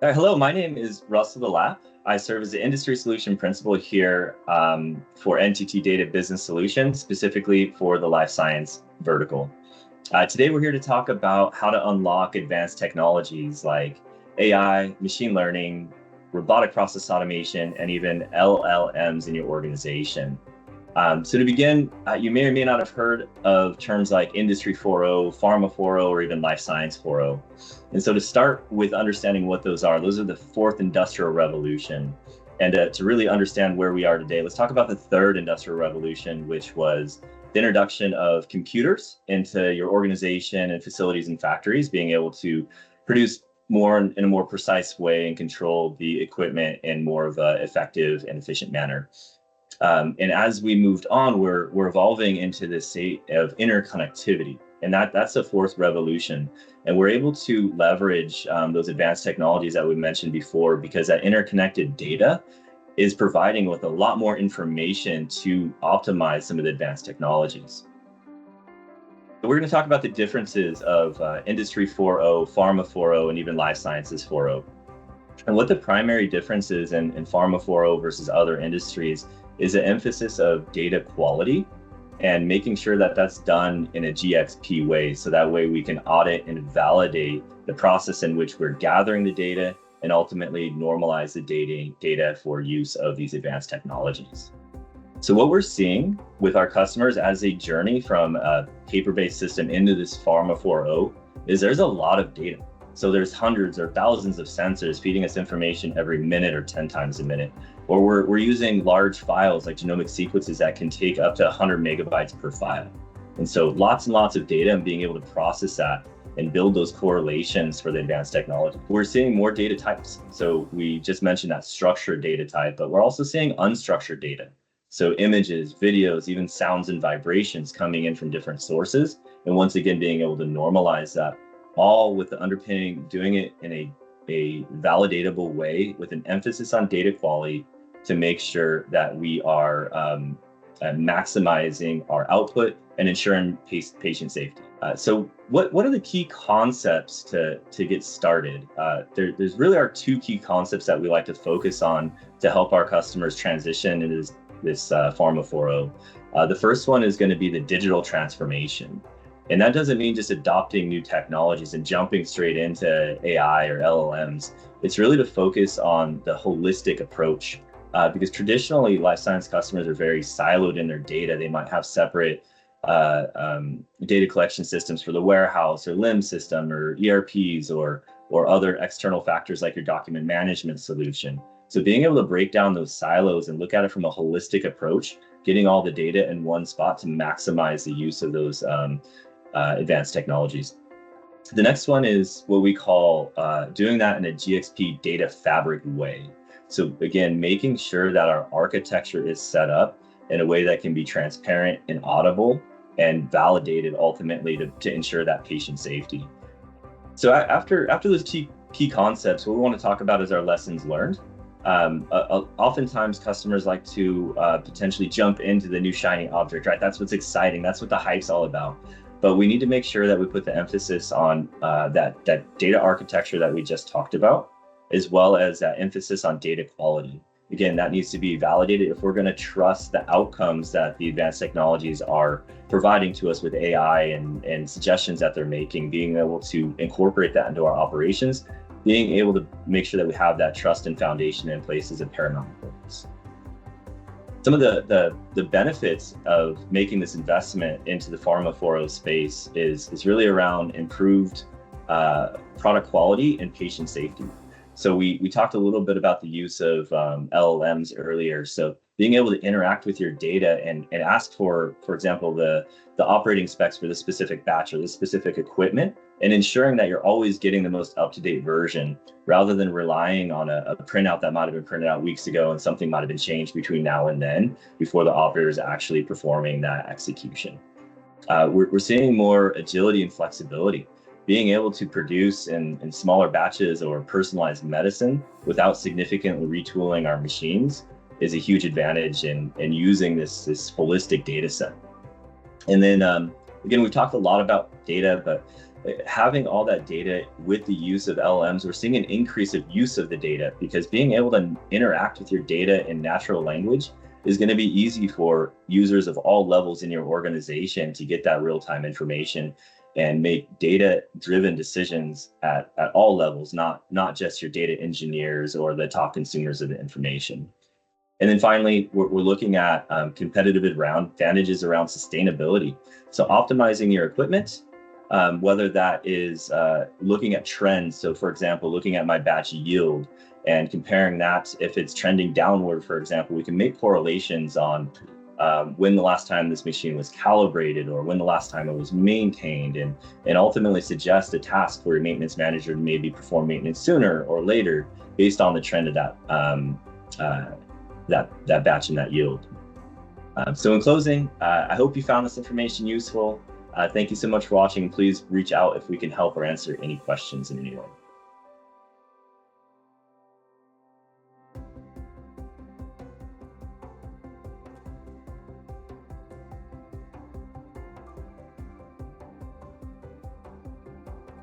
Hello, my name is Russell DeLapp. I serve as the industry solution principal here for NTT Data Business Solutions, specifically for the life science vertical. Today, we're here to talk about how to unlock advanced technologies like AI, machine learning, robotic process automation, and even LLMs in your organization. So to begin, you may or may not have heard of terms like Industry 4.0, Pharma 4.0, or even Life Science 4.0. And so to start with understanding what those are the fourth industrial revolution. And to really understand where we are today, let's talk about the third industrial revolution, which was the introduction of computers into your organization and facilities and factories, being able to produce more in a more precise way and control the equipment in more of an effective and efficient manner. And as we moved on, we're evolving into this state of interconnectivity, and that's the fourth revolution. And we're able to leverage those advanced technologies that we mentioned before, because that interconnected data is providing with a lot more information to optimize some of the advanced technologies. We're going to talk about the differences of Industry 4.0, Pharma 4.0, and even Life Sciences 4.0. And what the primary difference is in Pharma 4.0 versus other industries is an emphasis of data quality and making sure that that's done in a GXP way. So that way we can audit and validate the process in which we're gathering the data and ultimately normalize the data for use of these advanced technologies. So what we're seeing with our customers as they journey from a paper-based system into this Pharma 4.0 is there's a lot of data. So there's hundreds or thousands of sensors feeding us information every minute or 10 times a minute. Or we're using large files like genomic sequences that can take up to 100 megabytes per file. And so lots and lots of data and being able to process that and build those correlations for the advanced technology. We're seeing more data types. So we just mentioned that structured data type, but we're also seeing unstructured data. So images, videos, even sounds and vibrations coming in from different sources. And once again, being able to normalize that, all with the underpinning, doing it in a validatable way with an emphasis on data quality to make sure that we are maximizing our output and ensuring patient safety. So what are the key concepts to get started? There's really are two key concepts that we like to focus on to help our customers transition into this Pharma 4.0. The first one is going to be the digital transformation. And that doesn't mean just adopting new technologies and jumping straight into AI or LLMs. It's really to focus on the holistic approach, because traditionally life science customers are very siloed in their data. They might have separate data collection systems for the warehouse or LIMS system or ERPs or other external factors like your document management solution. So being able to break down those silos and look at it from a holistic approach, getting all the data in one spot to maximize the use of those advanced technologies. The next one is what we call doing that in a GXP data fabric way. So again, making sure that our architecture is set up in a way that can be transparent and audible and validated ultimately to ensure that patient safety. So after those key concepts, what we want to talk about is our lessons learned. Oftentimes customers like to potentially jump into the new shiny object, right? That's what's exciting. That's what the hype's all about. But we need to make sure that we put the emphasis on that data architecture that we just talked about, as well as that emphasis on data quality. Again, that needs to be validated if we're going to trust the outcomes that the advanced technologies are providing to us with AI and suggestions that they're making, being able to incorporate that into our operations, being able to make sure that we have that trust and foundation in place is of paramount importance. Some of the benefits of making this investment into the Pharma 4.0 space is really around improved product quality and patient safety. So we talked a little bit about the use of LLMs earlier. So being able to interact with your data and ask for example, the operating specs for this specific batch or this specific equipment, and ensuring that you're always getting the most up-to-date version rather than relying on a printout that might have been printed out weeks ago and something might have been changed between now and then before the operator is actually performing that execution. We're seeing more agility and flexibility. Being able to produce in smaller batches or personalized medicine without significantly retooling our machines is a huge advantage in using this holistic data set. And then again, we've talked a lot about data, but having all that data with the use of LLMs, we're seeing an increase of use of the data, because being able to interact with your data in natural language is going to be easy for users of all levels in your organization to get that real-time information and make data-driven decisions at all levels, not just your data engineers or the top consumers of the information. And then finally, we're looking at competitive advantages around sustainability. So optimizing your equipment, whether that is looking at trends. So for example, looking at my batch yield and comparing that, if it's trending downward, for example, we can make correlations on when the last time this machine was calibrated or when the last time it was maintained, and ultimately suggest a task for your maintenance manager to maybe perform maintenance sooner or later based on the trend of that batch and that yield. So in closing, I hope you found this information useful. Thank you so much for watching. Please reach out if we can help or answer any questions in any way.